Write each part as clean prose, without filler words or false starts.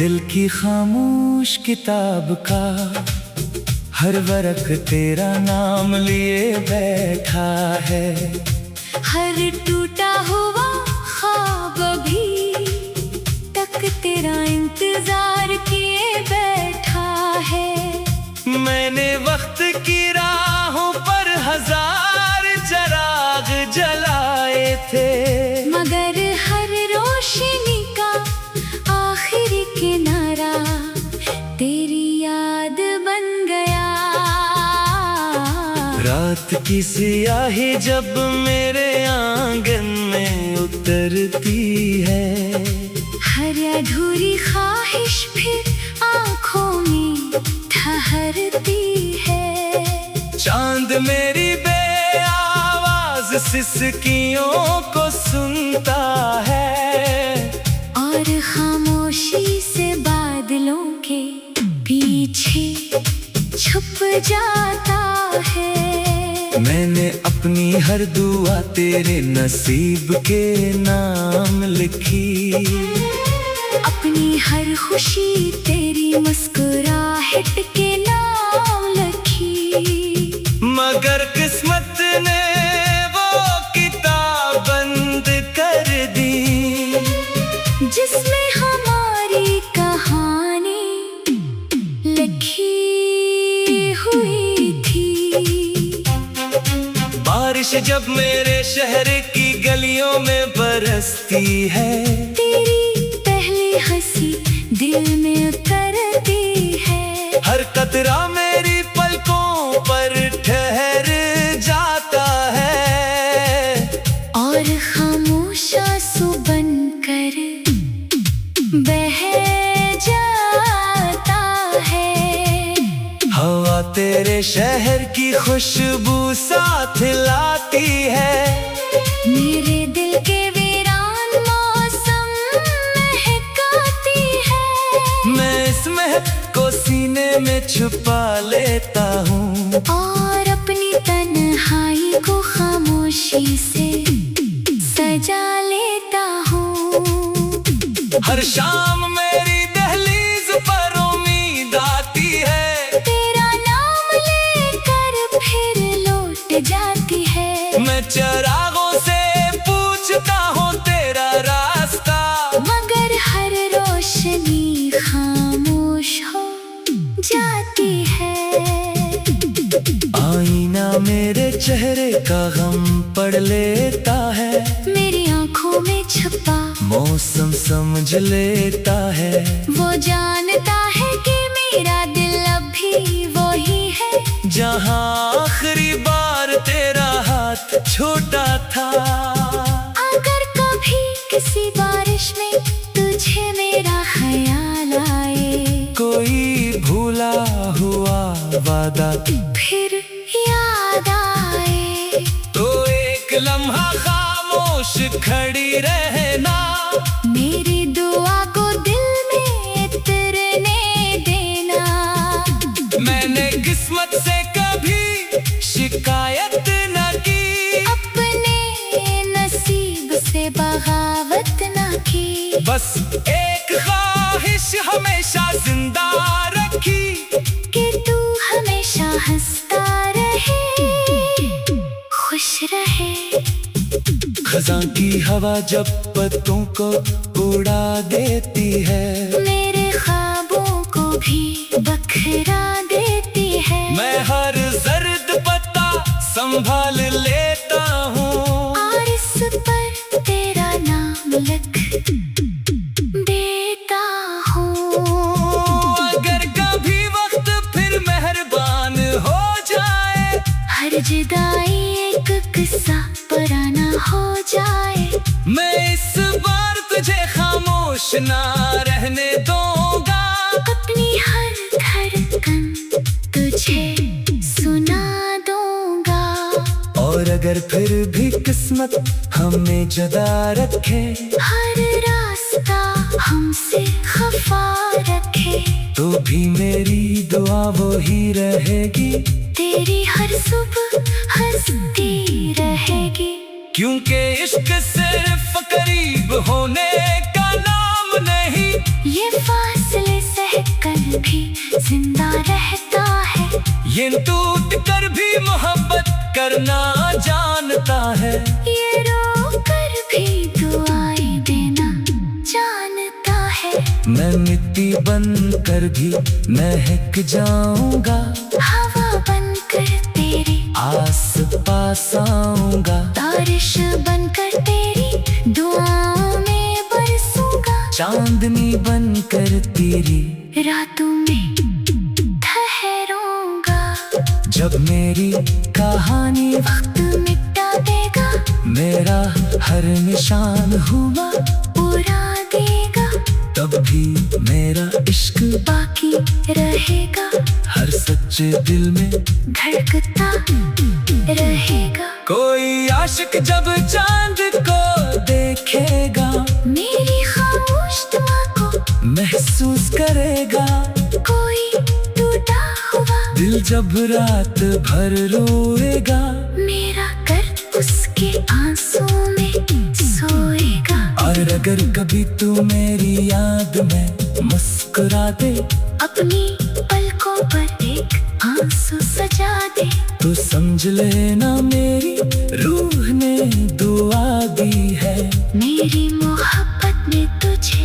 दिल की खामोश किताब का हर वरक तेरा नाम लिए बैठा है। हर टूटा हुआ ख्वाब भी तक तेरा इंतजार किए बैठा है। मैंने वक्त की राहों पर हजार चराग जलाए थे, मगर हर रोशनी का आखिरी किनारा तेरी याद बन गया। रात की सियाही जब मेरे आंगन में उतरती है, हर अधूरी ख्वाहिश फिर आँखों में ठहरती है। चांद मेरी बेआवाज सिसकियों को सुनता है, और खामोशी से बादलों के पीछे छुप जाता है। मैंने अपनी हर दुआ तेरे नसीब के नाम लिखी, अपनी हर खुशी तेरी मुस्कुराहट के नाम लिखी। मगर किस्मत ने वो किताब बंद कर दी, जिसमें हमारी कहानी लिखी हुई थी। बारिश जब मेरे शहर की गलियों में बरसती है, तेरी पहली हंसी दिल में उतरती है। हर कतरा मेरी पलकों पर ठहर जाता है, और खामोश आंसू बनकर बह जाता है। हवा तेरे शहर की खुशबू साथ लाती है, मेरे दिल के वीरान मौसम महकाती है। मैं इस महक को सीने में छुपा लेता हूँ, और अपनी तन्हाई को खामोशी से सजा लेता हूँ। हर शाम मेरी दहलीज पर उम्मीद आती है, तेरा नाम लेकर फिर लौट जाती है। मैं चरागों से पूछता हूँ तेरा रास्ता, मगर हर रोशनी खामोश हो जाती है। आईना मेरे चेहरे का गम पढ़ लेता है, मेरी आंखों में छुपा मौसम समझ लेता है। वो जानता है कि मेरा दिल अभी वही है, जहाँ आखिरी बार तेरा हाथ छोटा था। अगर कभी किसी बारिश में तुझे मेरा ख्याल आए, कोई भूला हुआ वादा फिर याद आए, तो एक लम्हा खामोश खड़ी रहना। मेरी दुआ को दिल में उतरने देना। मैंने किस्मत से कभी शिकायत न की, अपने नसीब से बगावत न की। बस एक ख्वाहिश हमेशा जिंदा रखी, कि तू हमेशा हंसता रहे, खुश रहे। खज़ां की हवा जब पत्तों को उड़ा देती है, मेरे ख्वाबों को भी बखरा देती है। मैं हर जर्द पत्ता संभाल लेता हूँ, और इस पर तेरा नाम लिख देता हूँ। अगर कभी वक्त फिर मेहरबान हो जाए, हर जुदाई एक किस्सा पुराना हो जाए, मैं इस बार तुझे खामोश ना रहने दूंगा। अपनी हर धड़कन तुझे सुना दूंगा। और अगर फिर भी किस्मत हमें जुदा रखे, हर रास्ता हमसे खफा रखे, तो भी मेरी दुआ वो ही रहेगी। तेरी हर सुबह हंसती रहेगी। क्योंकि इश्क सिर्फ करीब होने का नाम नहीं, ये फासला भी जिंदा रहता है। ये टूट कर भी मोहब्बत करना जानता है। ये रो कर भी दुआएं देना जानता है। मैं मिट्टी बन कर भी महक जाऊंगा। हवा बनकर तेरी आस पास आऊंगा। बारिश बनकर तेरी दुआओं में बरसूंगा। चांदनी बनकर तेरी रातों में ठहरूंगा। जब मेरी कहानी वक्त मिटा देगा। मेरा हर निशान हुआ उड़ा देगा। तब भी मेरा इश्क बाकी रहेगा। हर सच्चे दिल में धड़कता रहेगा। कोई आशिक जब चांद को देखेगा मेरी खामोश दुआ को महसूस करेगा। कोई टूटा हुआ दिल जब रात भर रोएगा मेरा कर उसके आंसुओं में सोएगा। और अगर कभी तू मेरी याद में मुस्कुरा दे अपनी पलकों पर एक आंसू सजा दे तो समझ लेना मेरी रूह ने दुआ दी है। मेरी मोहब्बत ने तुझे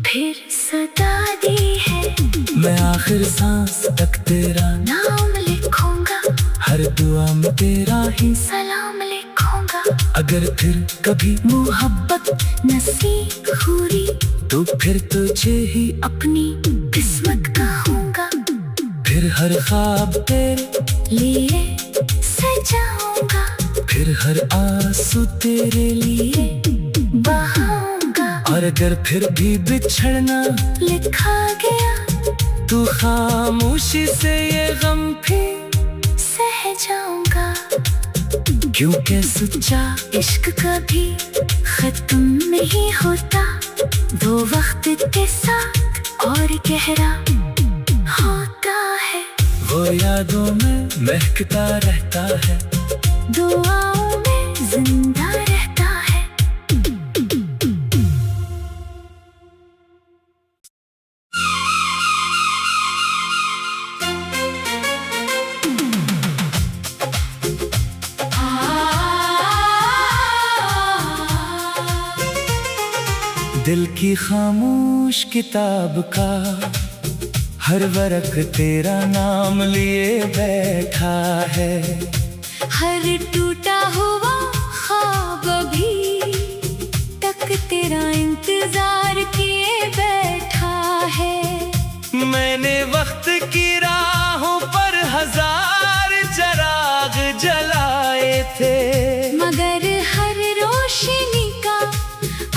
फिर सदा दी है। मैं आखिर सांस तक तेरा नाम लिखूंगा। हर दुआ में तेरा ही सलाम लिखूंगा। अगर फिर कभी मोहब्बत नसीब हुई तो फिर तुझे ही अपनी किस्मत कहूंगा। फिर हर ख्वाब तेरे लिए सजाऊंगा। फिर हर आंसू तेरे लिए बहाऊंगा। और अगर फिर भी बिछड़ना लिखा गया तू खामोशी से ये गम भी सह जाऊंगा। क्योंकि सच्चा इश्क कभी खत्म नहीं होता। दो वक्त के साथ और गहरा होता है। वो यादों में महकता रहता है। दुआओं में जिंदा रहता है। दिल की खामोश किताब का हर वरक तेरा नाम लिए बैठा है। हर टूटा हुआ ख्वाब भी तक तेरा इंतजार किए बैठा है। मैंने वक्त की राहों पर हजार चराग जलाए थे। मगर हर रोशनी का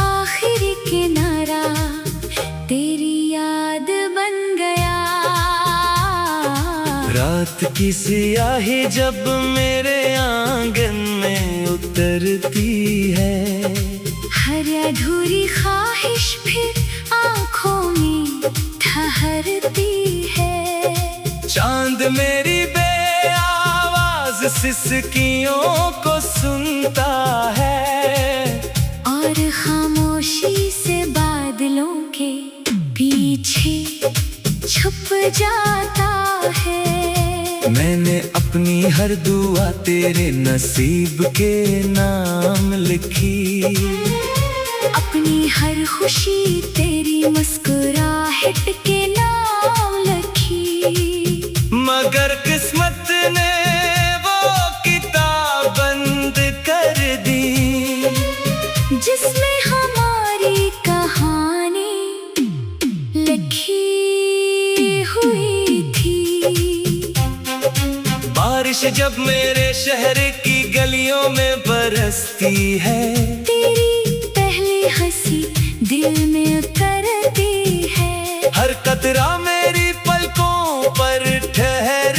आखिरी किनारा तेरी याद बन गया। रात की सियाही जब मेरे आंगन में उतरती है। हर अधूरी ख्वाहिश फिर आंखों में ठहरती है। चांद मेरी बेआवाज सिसकियों को सुनता है। और खामोशी से बादलों के पीछे छुप जाता है। मैंने अपनी हर दुआ तेरे नसीब के नाम लिखी। अपनी हर खुशी तेरी मुस्कुराहट के नाम लिखी। मगर किस्मत ने वो किताब बंद कर दी जिसमें हमारी कहानी लिखी हुई थी। बारिश जब मेरे शहर की गलियों में बरसती है। तेरी पहली हंसी दिल में उतरती है। हर कतरा मेरी पलकों पर ठहर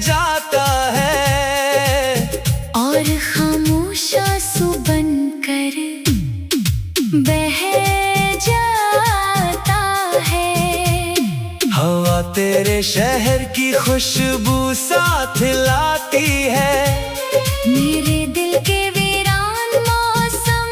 जाता है। और खामोश आंसू बनकर बह जाता है। हवा तेरे शहर की खुशबू साथ लाती है। मेरे दिल के वीरान मौसम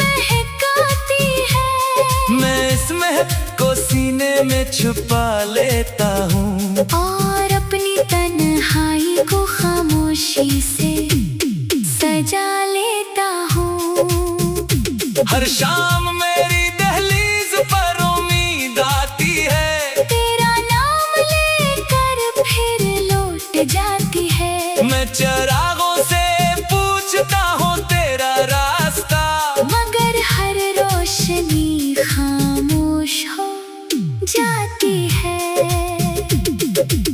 महकाती है। मैं इस महक को सीने सीने में छुपा लेता हूँ और अपनी तन्हाई को खामोशी से सजा लेता हूँ। हर शाम मेरी दहलीज पर उम्मीद आती है, तेरा नाम लेकर फिर लौट जाती है। मैं चरागों से पूछता हूँ तेरा रास्ता, मगर हर रोशनी खामोश हो जाती है।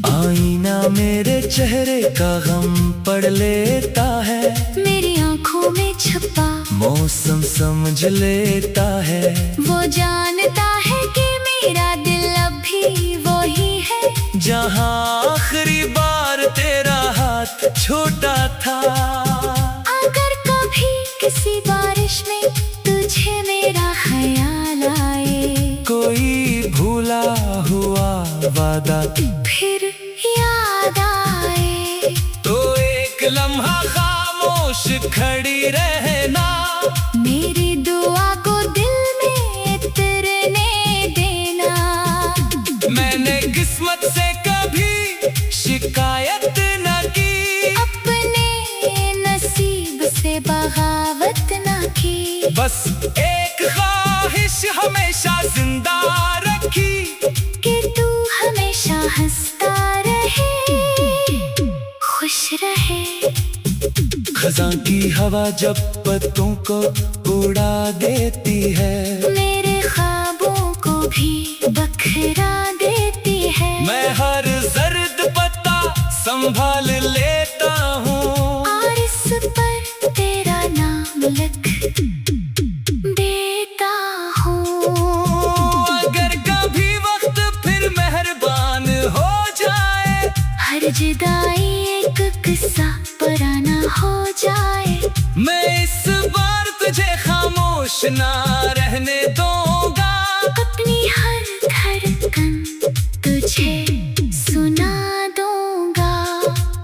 आईना मेरे चेहरे का गम पढ़ लेता है, मेरी आंखों में छुपा मौसम समझ लेता है। वो जानता है कि मेरा दिल अब भी वही है, जहाँ आखिरी बार तेरा हाथ छोटा था। अगर कभी किसी बारिश में तुझे मेरा ख्याल आए, कोई भूला हुआ वादा फिर याद आए, तो एक लम्हा खामोश खड़ी रहना, मेरी दुआ को दिल में उतरने देना। मैंने किस्मत से कभी शिकायत न की, अपने नसीब से बगावत ना की, बस एक ख्वाहिश हमेशा जिंदा रखी कि तू हमेशा हंसता रहे, खुश रहे। खज़ां की हवा जब पत्तों को उड़ा देती है, मेरे ख्वाबों को भी बखरा देती है। मैं हर जर्द पत्ता संभाल लेता हूँ और इस पर तेरा नाम लिख देता हूँ। अगर कभी वक्त फिर मेहरबान हो जाए, हर जुदाई एक किस्सा पुराना हो जाए, मैं इस बार तुझे खामोश ना रहने दूंगा। अपनी हर धड़कन तुझे सुना दूंगा।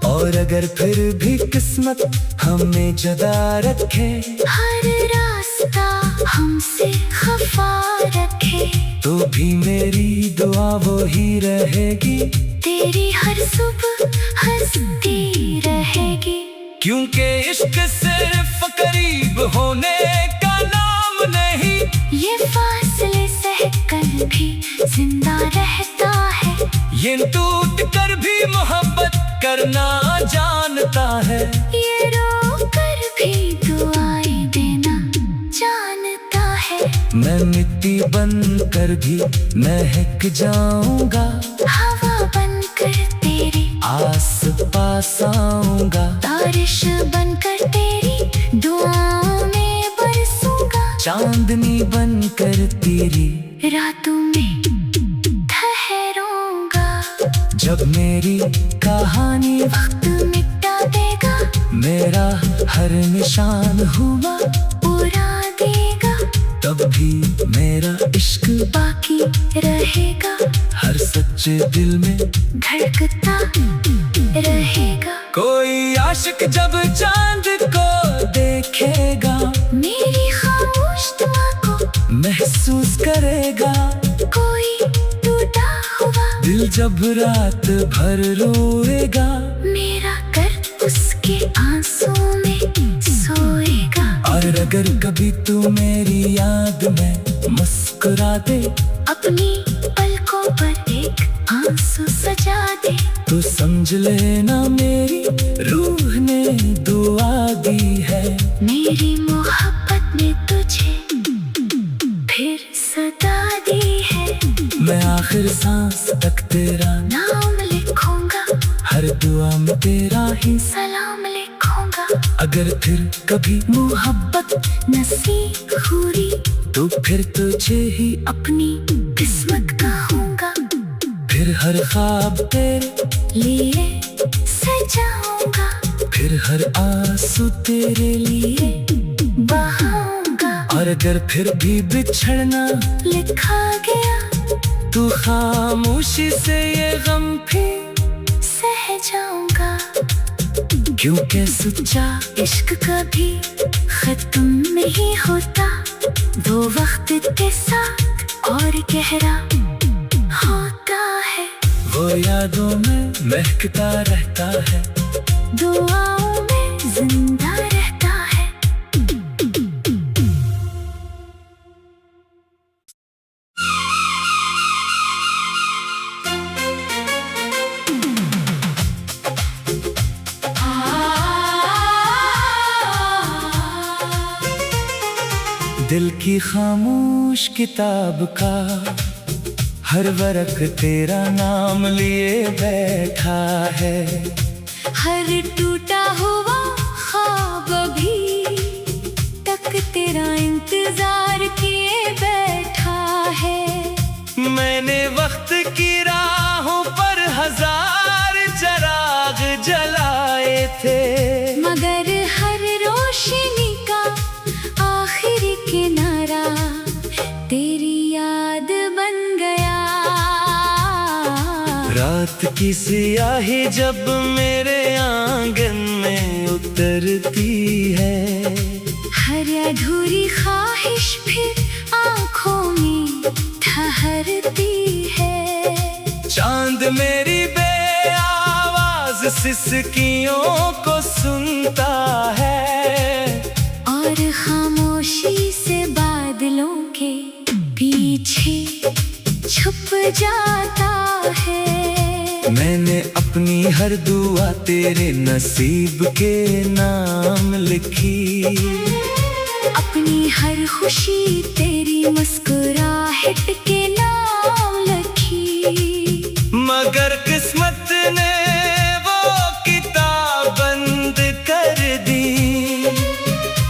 और अगर फिर भी किस्मत हमें जुदा रखे, हर रास्ता हमसे खफा रखे, तो भी मेरी दुआ वो ही रहेगी, तेरी हर सुबह हंसती रहेगी। क्योंकि इश्क सिर्फ करीब होने का नाम नहीं, ये फासले सहकर भी जिंदा रहता है, ये टूट कर भी मोहब्बत करना जानता है। ये रो कर भी दुआएं देना जानता है। मैं मिट्टी बन कर भी महक जाऊंगा, हवा बनकर तेरी आस पास आऊंगा, बारिश बनकर तेरी दुआओं में बरसूंगा, चांदनी बनकर तेरी रातों में ठहरूंगा। जब मेरी कहानी वक्त मिटा देगा, मेरा हर निशान हुआ उड़ा देगा, तब भी मेरा इश्क बाकी रहेगा, हर सच्चे दिल में धड़कता रहेगा। कोई आशिक जब चांद को देखेगा, मेरी खामोश दुआ को महसूस करेगा, कोई टूटा हुआ दिल जब रात भर रोएगा, मेरा कर उसके आंसू में सोएगा। और अगर कभी तू मेरी याद में मुस्कुरा दे, अपनी पलकों पर एक आंसू सजा दे, तो समझ लेना मेरी रूह ने दुआ दी है। मेरी मोहब्बत ने तुझे फिर सदा दी है। मैं आखिर सांस तक तेरा नाम लिखूंगा, हर दुआ में तेरा ही सलाम लिखूंगा। अगर फिर कभी मोहब्बत नसीब हुई, तो फिर तुझे ही अपनी किस्मत कहूंगा, फिर हर ख्वाब तेरे लिए सजाऊंगा, फिर हर आंसू तेरे लिए बहाऊंगा। और अगर फिर भी बिछड़ना लिखा गया, तू खामोशी से ये गम भी सह जाऊंगा, क्योंकि सच्चा इश्क कभी खत्म नहीं होता, वो वक्त के साथ और गहरा यादों में महकता रहता है, दुआओं में जिंदा रहता है। दिल की खामोश किताब का हर वरक तेरा नाम लिए बैठा है। हर टूटा हुआ ख्वाब भी तक तेरा इंतजार किए बैठा है। मैंने वक्त की राहों पर हजार चराग जलाए थे, मगर हर रोशनी का आखिरी किनारा तेरी याद बन गया। रात की सियाही जब मेरे आंगन में उतरती है, हर अधूरी ख्वाहिश फिर आंखों में ठहरती है। चांद मेरी बेआवाज सिसकियों को सुनता है, और खामोशी से बादलों के पीछे छुप जाता है। मैंने अपनी हर दुआ तेरे नसीब के नाम लिखी, अपनी हर खुशी तेरी मुस्कुराहट के नाम लिखी। मगर किस्मत ने वो किताब बंद कर दी,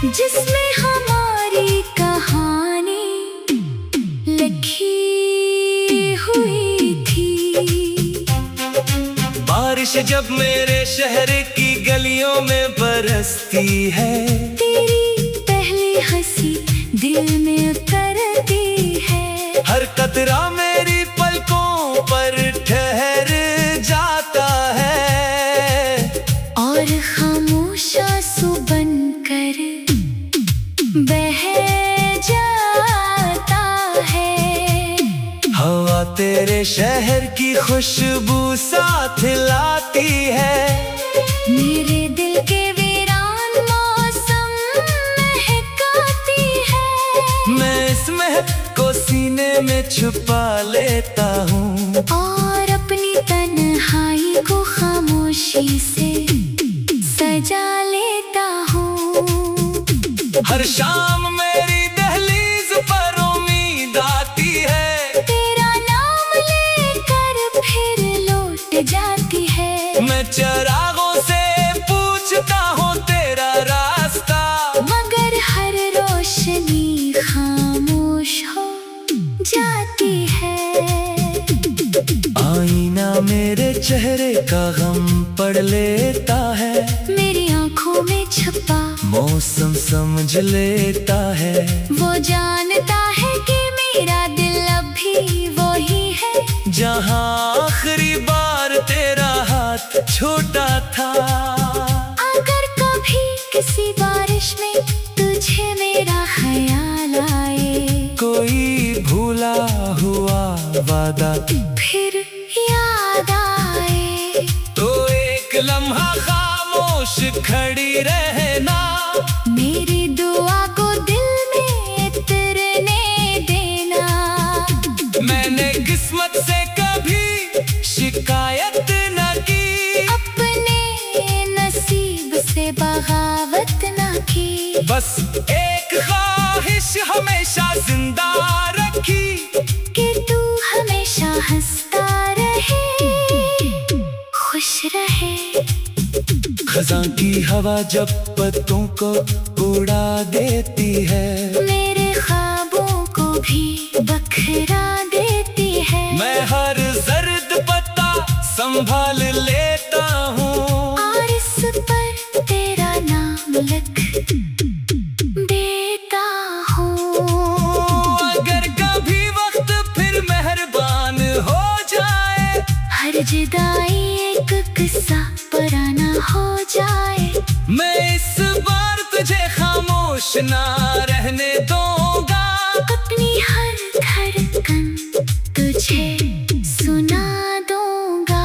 जिसमें हमारी कहानी लिखी हुई थी। बारिश जब मेरे शहर की गलियों में बरसती है, तेरी पहली हंसी दिल में उतरती है। हर कतरा मेरी पलकों पर ठहर जाता है, और खामोश आंसू बनकर बह जाता है। हवा तेरे शहर की खुशबू साथ लाती है, मेरे दिल के वीरान मौसम महकाती है। मैं इस महक को सीने में छुपा लेता हूँ, और अपनी तन्हाई को खामोशी से सजा लेता हूँ। हर शाम मेरी दहलीज पर उम्मीद आती है, तेरा नाम लेकर फिर लौट जाती है। मैं चरागों से पूछता हूँ तेरा रास्ता, मगर हर रोशनी खामोश हो जाती है। आईना मेरे चेहरे का गम पढ़ लेता है, मेरी आंखों में छुपा मौसम समझ लेता है। वो जानता है कि मेरा दिल अभी वही है, जहाँ आखिरी बार तेरा हाथ छोटा था। अगर कभी किसी बारिश में तुझे मेरा ख्याल आए, कोई भूला हुआ वादा फिर याद आए, तो एक लम्हा खामोश खड़ी रहना, मेरी दुआ को दिल में उतरने देना। मैंने किस्मत से कभी शिकायत न की, अपने नसीब से बगावत न की। बस एक ख्वाहिश हमेशा जिंदा रखी, कि तू हमेशा हंसता रहे, खुश रहे। खज़ां की हवा जब पत्तों को उड़ा देती है, मेरे ख्वाबों को भी बखरा देती है। मैं हर जर्द पत्ता संभाल लेता हूँ, और इस पर तेरा नाम लिख देता हूँ। अगर कभी वक्त फिर मेहरबान हो जाए, हर जुदाई एक किस्सा पुराना हो जाए, मैं इस बार तुझे खामोश ना रहने दूंगा। अपनी हर धड़कन तुझे सुना दूंगा।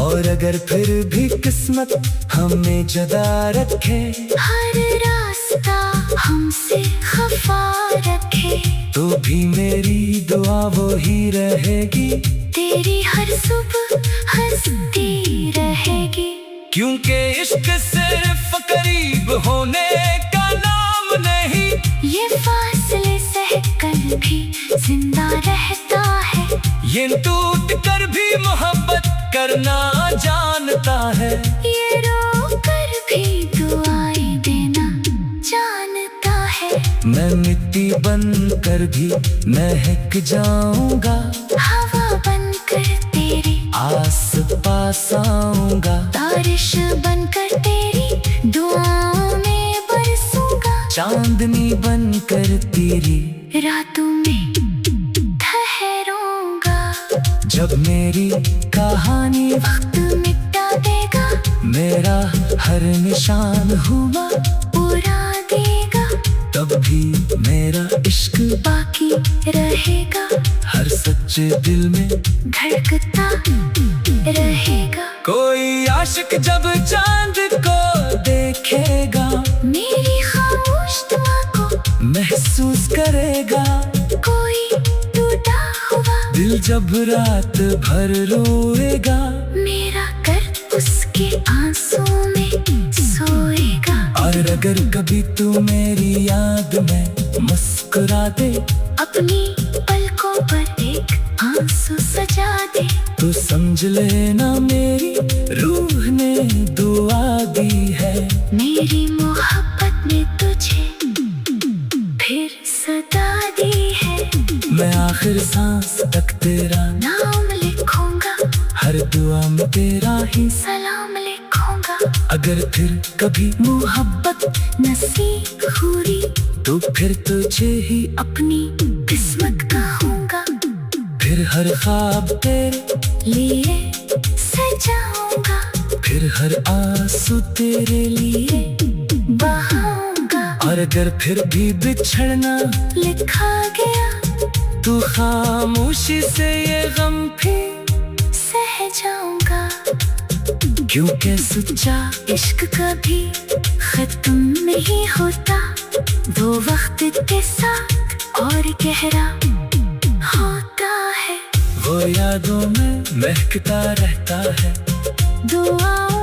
और अगर फिर भी किस्मत हमें जुदा रखे, हर रास्ता हमसे खफा रखे, तो भी मेरी दुआ वो ही रहेगी, तेरी हर सुबह हंसती रहेगी। क्योंकि इश्क सिर्फ करीब होने का नाम नहीं, ये फासले सहकर भी जिंदा रहता है, ये टूट कर भी मोहब्बत करना जानता है, ये रो कर भी दुआएं देना जानता है। मैं मिट्टी बन कर भी महक जाऊंगा, हवा बनकर तेरी आस पास आऊंगा, बारिश बनकर तेरी दुआओं में बरसूंगा, चांदनी बनकर तेरी रातों में ठहरूंगा। जब मेरी कहानी वक्त मिटा देगा, मेरा हर निशान हुआ पूरा देगा, तब भी मेरा इश्क बाकी रहेगा, हर सच्चे दिल में धड़कता रहेगा। कोई आशिक जब चांद को देखेगा, मेरी खामोश दुआ को महसूस करेगा, कोई टूटा हुआ दिल जब रात भर रोएगा, मेरा कर्द उसके आंसू में सोएगा। और अगर कभी तू मेरी याद में मुस्कुरा दे, अपनी पलकों पर एक आंसू सजा दे, तो समझ लेना मेरी रूह ने दुआ दी है, मेरी मोहब्बत ने तुझे फिर सदा दी है। मैं आखिर सांस तक तेरा नाम लिखूंगा, हर दुआ में तेरा ही सलाम लिखूंगा, अगर फिर कभी मोहब्बत नसीब हुई, तो फिर तुझे ही अपनी किस्मत कहूंगा, फिर हर ख्वाब तेरे लिए सजाऊंगा, फिर हर आंसू तेरे लिए, बहाऊंगा। और अगर फिर भी बिछड़ना लिखा गया तो खामोशी से ये गम भी सह जाऊंगा, क्योंकि सच्चा इश्क कभी खत्म नहीं होता, वो वक्त के साथ और गहरा होता है, वो यादों में महकता रहता है, दुआओं